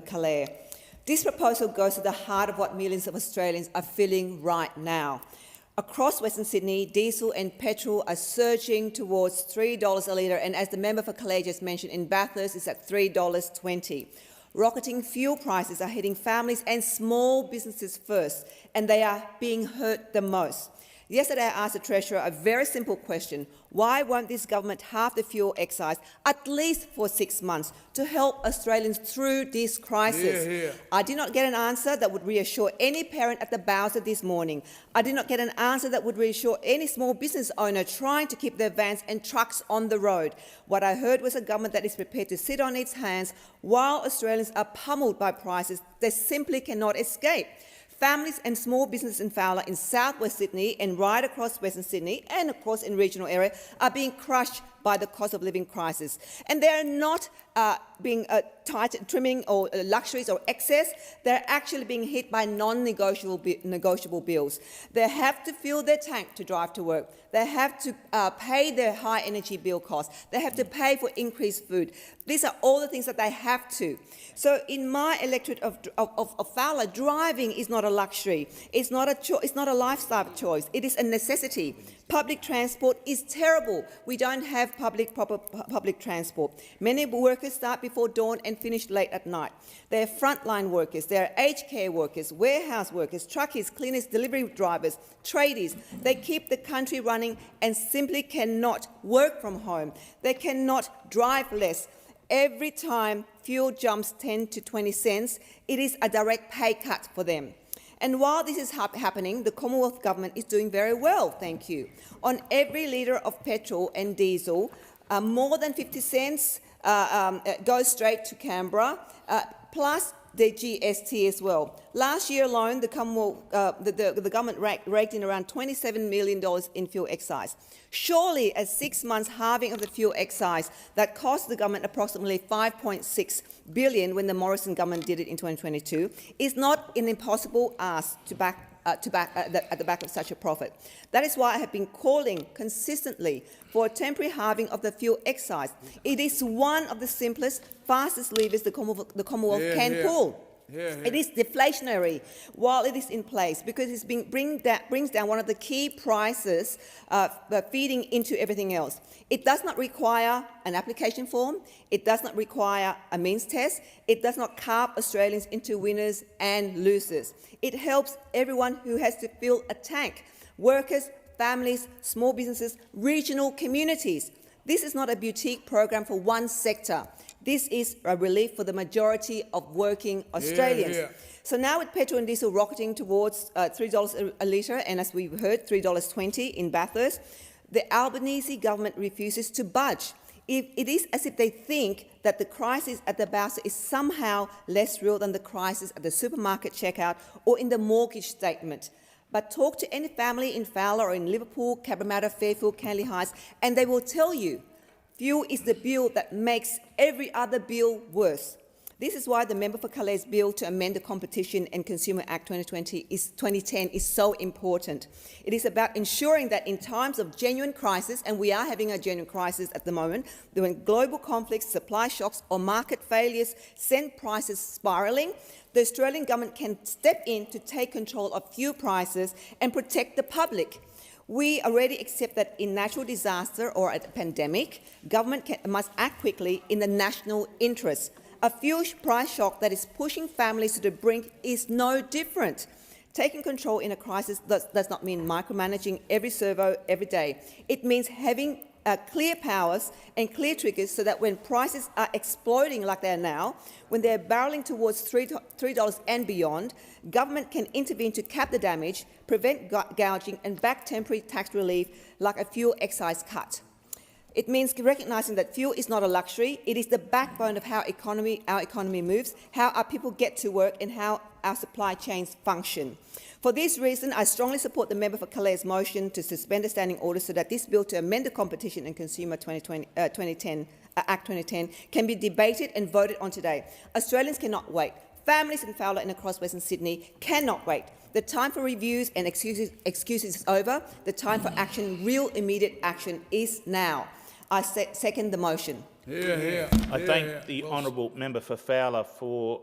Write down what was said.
Calais. This proposal goes to the heart of what millions of Australians are feeling right now. Across Western Sydney, diesel and petrol are surging towards $3 a litre, and as the member for Calais just mentioned, in Bathurst it's at $3.20. Rocketing fuel prices are hitting families and small businesses first, and they are being hurt the most. Yesterday, I asked the Treasurer a very simple question. Why won't this government halve the fuel excise, at least for 6 months, to help Australians through this crisis? I did not get an answer that would reassure any parent at the Bowser this morning. I did not get an answer that would reassure any small business owner trying to keep their vans and trucks on the road. What I heard was a government that is prepared to sit on its hands while Australians are pummeled by prices they simply cannot escape. Families and small businesses in Fowler, in south-west Sydney and right across Western Sydney and, of course, in regional area are being crushed by the cost of living crisis. And they are not being trimming or luxuries or excess. They're actually being hit by non-negotiable bills. They have to fill their tank to drive to work. They have to pay their high energy bill costs. They have to pay for increased food. These are all the things that they have to. So in my electorate of Fowler, driving is not a luxury. It's not a lifestyle choice. It is a necessity. Public transport is terrible. We don't have proper public transport. Many workers start before dawn and finish late at night. They are frontline workers, they are aged care workers, warehouse workers, truckies, cleaners, delivery drivers, tradies. They keep the country running and simply cannot work from home. They cannot drive less. Every time fuel jumps 10 to 20 cents, it is a direct pay cut for them. And while this is happening, the Commonwealth Government is doing very well, thank you. On every litre of petrol and diesel, more than 50 cents goes straight to Canberra, plus the GST as well. Last year alone, the government raked in around $27 million in fuel excise. Surely a 6 months halving of the fuel excise that cost the government approximately $5.6 billion when the Morrison government did it in 2022 is not an impossible ask to back at the back of such a profit. That is why I have been calling consistently for a temporary halving of the fuel excise. It is one of the simplest, fastest levers the Commonwealth can pull. It is deflationary while it is in place because it brings down one of the key prices feeding into everything else. It does not require an application form. It does not require a means test. It does not carve Australians into winners and losers. It helps everyone who has to fill a tank: workers, families, small businesses, regional communities. This is not a boutique program for one sector. This is a relief for the majority of working Australians. So now with petrol and diesel rocketing towards $3 a litre, and as we've heard, $3.20 in Bathurst, the Albanese government refuses to budge. It is as if they think that the crisis at the Bowser is somehow less real than the crisis at the supermarket checkout or in the mortgage statement. But talk to any family in Fowler or in Liverpool, Cabramatta, Fairfield, Canley Heights, and they will tell you fuel is the bill that makes every other bill worse. This is why the member for Calais' bill to amend the Competition and Consumer Act 2010 is so important. It is about ensuring that in times of genuine crisis, and we are having a genuine crisis at the moment, when global conflicts, supply shocks or market failures send prices spiralling, the Australian government can step in to take control of fuel prices and protect the public. We already accept that in natural disaster or a pandemic, government must act quickly in the national interest. A fuel price shock that is pushing families to the brink is no different. Taking control in a crisis does not mean micromanaging every servo every day. It means having clear powers and clear triggers so that when prices are exploding like they are now, when they're barrelling towards $3 and beyond, government can intervene to cap the damage, prevent gouging and back temporary tax relief like a fuel excise cut. It means recognising that fuel is not a luxury. It is the backbone of how our economy moves, how our people get to work and how our supply chains function. For this reason, I strongly support the member for Calais' motion to suspend the standing order so that this bill to amend the Competition and Consumer Act 2010 can be debated and voted on today. Australians cannot wait. Families in Fowler and across Western Sydney cannot wait. The time for reviews and excuses is over. The time for action, real immediate action, is now. I second the motion. I thank the honourable member for Fowler for